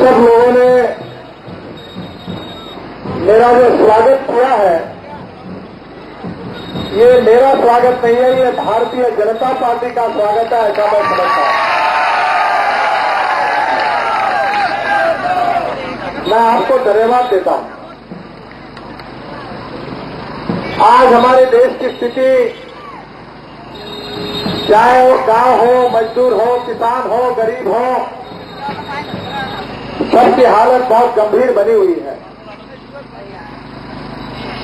सब लोगों ने मेरा जो स्वागत किया है, ये मेरा स्वागत नहीं है, ये भारतीय जनता पार्टी का स्वागत है, ऐसा मैं समझता हूं। मैं आपको धन्यवाद देता हूं। आज हमारे देश की स्थिति, चाहे वो गांव हो, मजदूर हो, किसान हो, गरीब हो, सबकी हालत बहुत गंभीर बनी हुई है।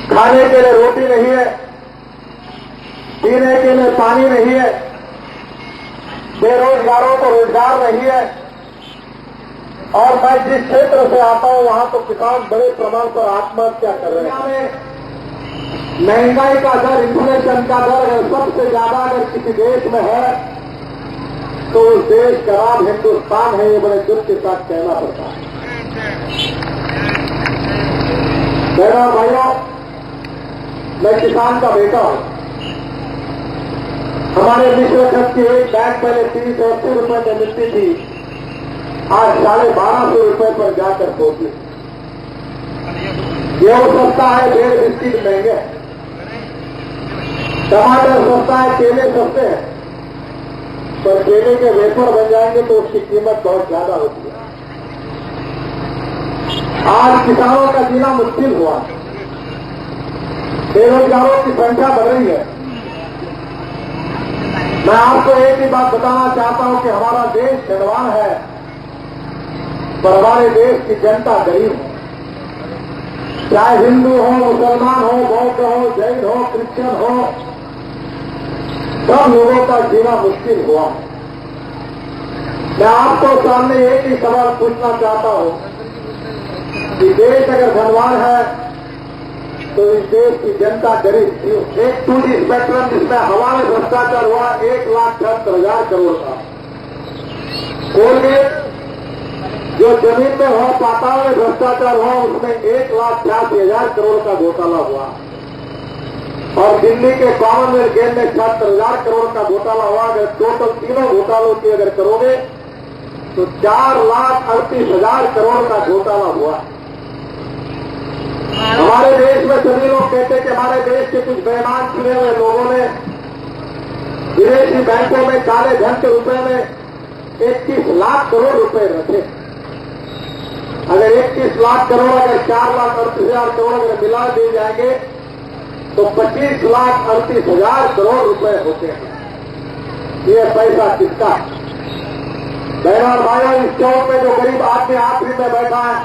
खाने के लिए रोटी नहीं है, पीने के लिए पानी नहीं है, बेरोजगारों को रोजगार नहीं है। और मैं जिस क्षेत्र से आता हूं वहां तो किसान बड़े प्रमाण पर आत्महत्या कर रहे हैं। महंगाई का दर, इन्फ्लेशन का दर अगर सबसे ज्यादा अगर किसी देश में है तो उस देश का नाम हिंदुस्तान है। ये बड़े दुख के साथ कहना पड़ता है। मेरा भाइयों, मैं किसान का बेटा हूं। हमारे विश्व खत की एक बैग पहले 380 रुपए में मिलती थी, आज 1250 रुपए पर जाकर पहुंची। गेहूं सस्ता है, डेढ़ बिस्किट महंगे, टमाटर सस्ता है, केले सस्ते हैं, पर केले के वेफर बन जाएंगे तो उसकी कीमत बहुत ज्यादा होती है। आज किसानों का जीना मुश्किल हुआ, बेरोजगारों की संख्या बढ़ रही है। मैं आपको एक ही बात बताना चाहता हूं कि हमारा देश धनवान है, पर हमारे देश की जनता गरीब है। चाहे हिंदू हो, मुसलमान हो, बौद्ध हो, जैन हो, क्रिश्चियन हो, सब लोगों का जीना मुश्किल हुआ। मैं आपको सामने एक ही सवाल पूछना चाहता हूं कि देश अगर धनवान है तो इस देश की जनता गरीब क्यों? एक 2G स्पेक्ट्रम जिसमें हवा में भ्रष्टाचार हुआ 1,78,000 करोड़ का, कोलगेट जो जमीन में हो, पाताल में भ्रष्टाचार हुआ उसमें 1,86,000 करोड़ का घोटाला हुआ, और दिल्ली के कॉमनवेल्थ गेम में 76,000 करोड़ का घोटाला हुआ। अगर टोटल तीनों घोटालों की अगर करोगे तो 4,38,000 करोड़ का घोटाला हुआ। हमारे देश में सभी लोग कहते हैं कि हमारे देश के कुछ बेईमान चुने हुए लोगों ने विदेशी बैंकों में काले धन के रुपए में 21 लाख करोड़ रुपए रखे। अगर 21 लाख करोड़ अगर 4,38,000 करोड़ अगर मिला दिए जाएंगे तो 25,38,000 करोड़ रुपए होते हैं। ये पैसा किसका है? बहनों और भाइयों, इस चौक में जो गरीब आदमी आखिरी में बैठा है,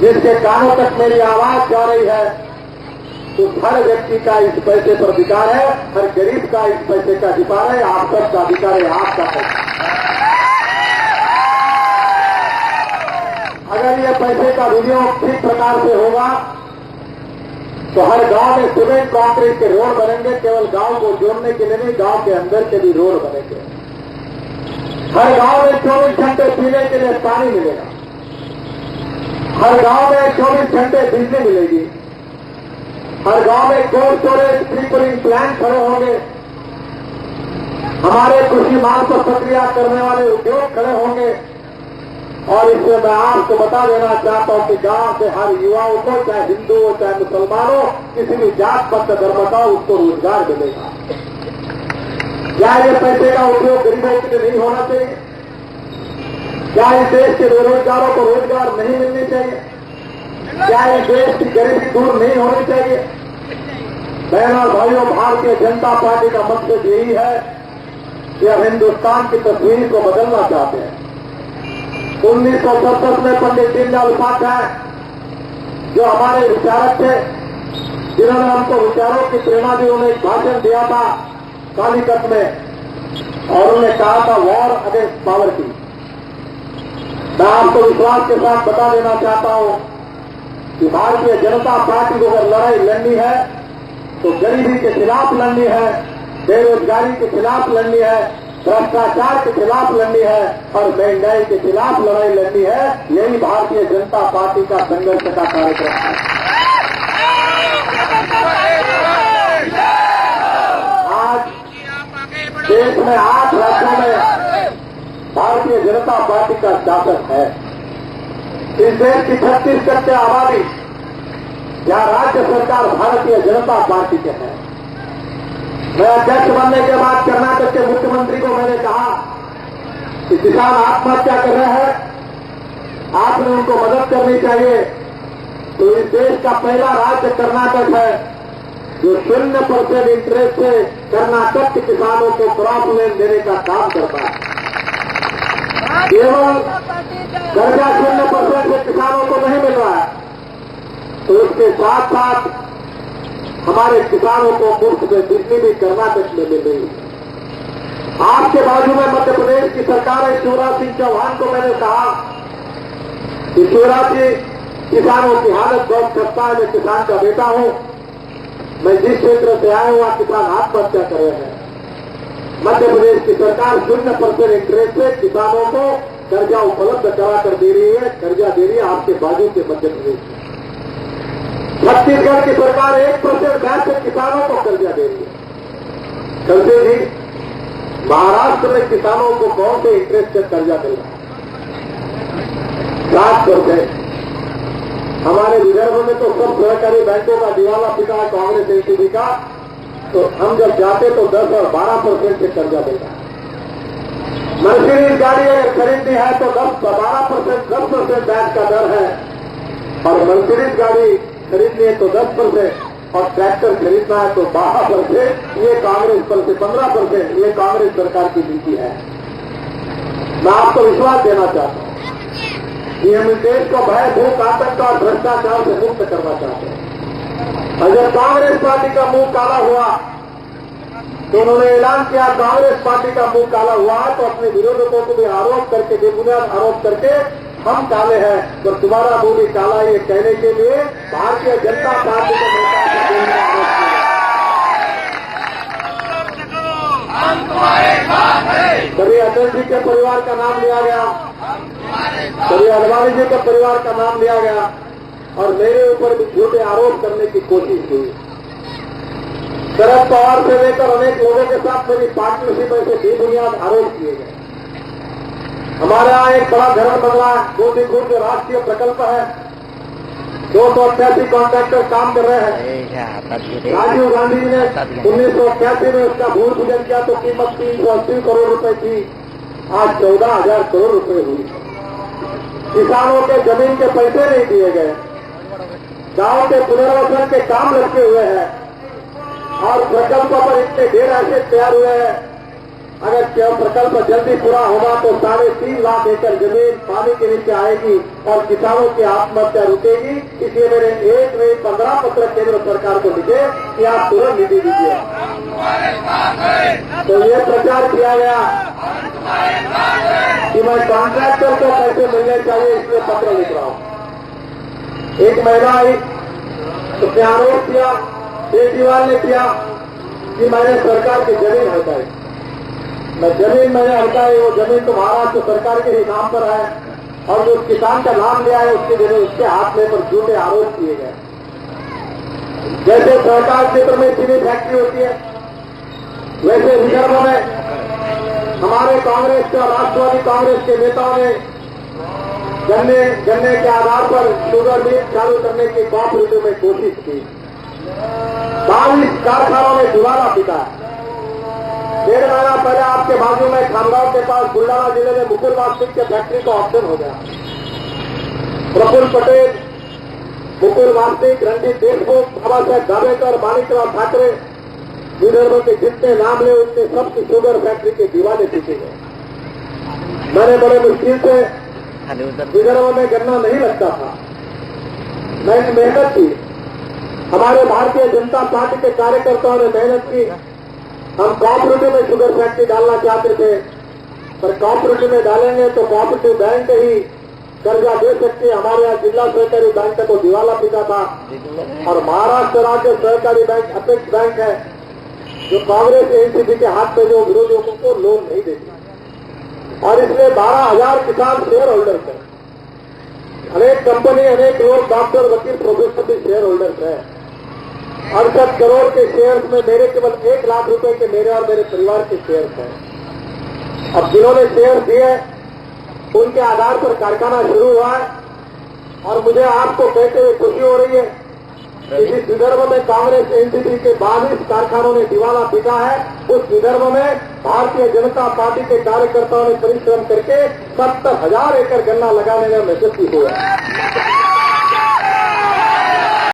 जिसके कानों तक मेरी आवाज जा रही है, तो हर व्यक्ति का इस पैसे पर अधिकार है, हर गरीब का इस पैसे का अधिकार है, आप सबका अधिकार है, आपका पैसा। अगर ये पैसे का विनियोग ठीक प्रकार से होगा तो हर गांव में सीमेंट कंक्रीट के रोड बनेंगे। केवल गांव को जोड़ने के लिए नहीं, गांव के अंदर के भी रोड बनेंगे। हर गांव में 24 घंटे पीने के लिए पानी मिलेगा, हर गांव में 24 घंटे बिजली मिलेगी, हर गांव में cold storage free cooling plant खड़े होंगे, हमारे कृषि माल को प्रक्रिया करने वाले उद्योग खड़े होंगे। और इससे मैं आपको बता देना चाहता हूं कि गांव के हर युवाओं को, चाहे हिंदू हो चाहे मुसलमान हो, किसी भी जात पात धर्म का, उसको रोजगार मिलेगा। क्या ये पैसे का उपयोग गरीबों के लिए नहीं होना चाहिए? क्या इस देश के बेरोजगारों को रोजगार नहीं मिलनी चाहिए? क्या इस देश की गरीबी दूर नहीं होनी चाहिए? बहनों और भाइयों, भारतीय जनता पार्टी का मकसद यही है कि अब हिंदुस्तान की तस्वीर को बदलना चाहते हैं। 1967 में पंडित दीनदयाल उपाध्याय जो हमारे विचारक थे, जिन्होंने हमको विचारों की प्रेरणा दी, उन्होंने एक भाषण दिया था कालीकट में, और उन्होंने कहा था वॉर अगेंस्ट पॉवर्टी। मैं आपको विश्वास के साथ बता देना चाहता हूं कि भारतीय जनता पार्टी को अगर लड़ाई लड़नी है तो गरीबी के खिलाफ लड़नी है, बेरोजगारी के खिलाफ लड़नी है, भ्रष्टाचार के खिलाफ लड़नी है, और महंगाई के खिलाफ लड़ाई लड़नी है। यही भारतीय जनता पार्टी का संघर्ष का कार्यक्रम है। आज देश में 8 राज्यों में भारतीय जनता पार्टी का शासन है। इस देश की 36% आबादी या राज्य सरकार भारतीय जनता पार्टी के है। मैं अध्यक्ष बनने के बाद कर्नाटक के मुख्यमंत्री को मैंने कहा कि किसान आत्महत्या कर रहे हैं, आपने उनको मदद करनी चाहिए। तो इस देश का पहला राज्य कर्नाटक है जो 0% इंटरेस्ट से कर्नाटक के किसानों को क्रॉप लोन देने का काम करता है। केवल कर्जा 0% से किसानों को नहीं मिल रहा है, तो उसके साथ साथ हमारे किसानों को मुफ्त में बिजली भी कर्नाटक में मिल रही है। आपके बाजू में मध्य प्रदेश की सरकार है, शिवराज सिंह चौहान को मैंने कहा कि शिवराज जी, किसानों की हालत बहुत खस्ता है, मैं किसान का बेटा हूं, मैं जिस क्षेत्र से आया हूं वहां किसान आत्महत्या कर रहे हैं। मध्य प्रदेश की सरकार 0% इंटरेस्ट से किसानों को कर्जा उपलब्ध करा कर दे रही है, कर्जा दे रही है आपके बाजू के मध्य प्रदेश में। छत्तीसगढ़ की सरकार 1% ब्याज से किसानों को कर्जा दे रही है। कर्जे भी महाराष्ट्र में किसानों को कौन से इंटरेस्ट से कर्जा मिल रहा है? 7%। हमारे विदर्भ में तो सब सहकारी बैंकों का दिवाला पिटा है कांग्रेस एनसीपी का, तो हम जब जाते तो 10 और 12% से कर्जा देगा। मर्सिडीज गाड़ी अगर खरीदनी है तो 10% ब्याज का दर है, और मर्सिडीज गाड़ी खरीदनी है तो 10%, और ट्रैक्टर खरीदना है तो 12%। ये कांग्रेस पर से 15%, ये कांग्रेस सरकार की नीति है। मैं आपको विश्वास देना चाहता हूं कि हम इस देश को भय, भूख, आतंक और भ्रष्टाचार से मुक्त करना चाहते हैं। अगर कांग्रेस पार्टी का मुंह काला हुआ तो उन्होंने ऐलान किया कांग्रेस पार्टी का मुंह काला हुआ तो अपने विरोधकों को भी आरोप करके, बेबुनियाद आरोप करके हम काले हैं, तो तुम्हारा मुंह भी काला, ये कहने के लिए भारतीय जनता पार्टी के नेता कभी अटल जी के परिवार का नाम लिया गया, कभी अडवाणी जी के परिवार का नाम लिया गया, और मेरे ऊपर भी झूठे आरोप करने की कोशिश हुई। शरद पवार से लेकर अनेक लोगों के साथ मेरी पार्टनरशिप में से बेबुनियाद आरोप किए गए। हमारे यहाँ एक बड़ा धर्म बंगला गोदीपुर जो राष्ट्रीय प्रकल्प है, 288 कॉन्ट्रैक्टर काम कर रहे हैं। राजीव गांधी जी ने 1988 में उसका भूमि पूजन किया तो कीमत 380 करोड़ रुपए थी, आज 14,000 करोड़ रुपए हुई। किसानों के जमीन के पैसे नहीं दिए गए, गांव के पुनर्वसन के काम लटके हुए हैं, और प्रकल्पों पर इतने ढेर ऐसे तैयार हुए हैं। अगर प्रकल्प जल्दी पूरा होगा तो 3.5 लाख एकड़ जमीन पानी के नीचे आएगी और किसानों की आत्महत्या रुकेगी। इसलिए मेरे 1 नहीं 15 पत्र केंद्र सरकार को लिखे कि आप तुरंत निधि दीजिए। तो ये प्रचार किया गया कि मैं कॉन्ट्रैक्टर को पैसे मिलने चाहिए, इसलिए पत्र लिख रहा हूं। एक महिला आई, उसने आरोप किया, केजरीवाल ने किया कि मैंने सरकार की जमीन हटाई। मैं जमीन मैंने हटाई, वो जमीन तो महाराष्ट्र सरकार के ही नाम पर है, और जो किसान का नाम लिया है उसके जमीन उसके हाथ में पर झूठे आरोप किए गए। जैसे सहकार क्षेत्र में चीनी फैक्ट्री होती है, वैसे विदर्भ में हमारे कांग्रेस के और राष्ट्रवादी कांग्रेस के नेताओं ने गन्ने के आधार पर शुगर मिल चालू करने की कॉपरेटिव में कोशिश की। 22 कारखानों में दिवाला पिटा। 1.5 महीना पहले आपके बाजू में खामगांव के पास बुल्ढाना जिले में मुकुल वासनिक के फैक्ट्री का ऑप्शन हो गया। प्रफुल्ल पटेल, मुकुल वासनिक, रणजीत देशमुख, बाबा साहेब जावड़ेकर, माणिकराव ठाकरे, विदर्भ के जितने नाम ले उनके सबकी शुगर फैक्ट्री के दीवाने पीटे गए। मैंने बड़े मुश्किल से, विदर्भ में गन्ना नहीं लगता था, मैंने मेहनत की, हमारे भारतीय जनता पार्टी के कार्यकर्ताओं ने मेहनत की। हम कोऑपरेटिव में शुगर फैक्ट्री डालना चाहते थे, पर कोऑपरेटिव में डालेंगे तो कोऑपरेटिव बैंक ही कर्जा दे सकती है। हमारे यहाँ जिला सहकारी बैंक को दिवाला पीटा था, और महाराष्ट्र राज्य सहकारी बैंक अपेक्स बैंक है जो कांग्रेस एनसीपी के हाथ में जो विरोधियों को लोन नहीं देती, और इसलिए 12,000 किसान शेयर होल्डर्स हैं। अनेक कंपनी, अनेक लोग, डॉक्टर, वकील, प्रोफेसर भी शेयर होल्डर्स हैं। 68 करोड़ के शेयर्स में मेरे केवल 1 लाख रुपए के मेरे और मेरे परिवार के शेयर्स हैं। अब जिन्होंने शेयर दिए उनके आधार पर कारखाना शुरू हुआ है, और मुझे आपको कहते हुए खुशी हो रही है कि जिस विदर्भ में कांग्रेस एनसीपी के 22 कारखानों ने दिवाला पीटा है, उस विदर्भ में भारतीय जनता पार्टी के कार्यकर्ताओं ने परिश्रम करके 70,000 एकड़ गन्ना लगाने में यशस्वी हुए।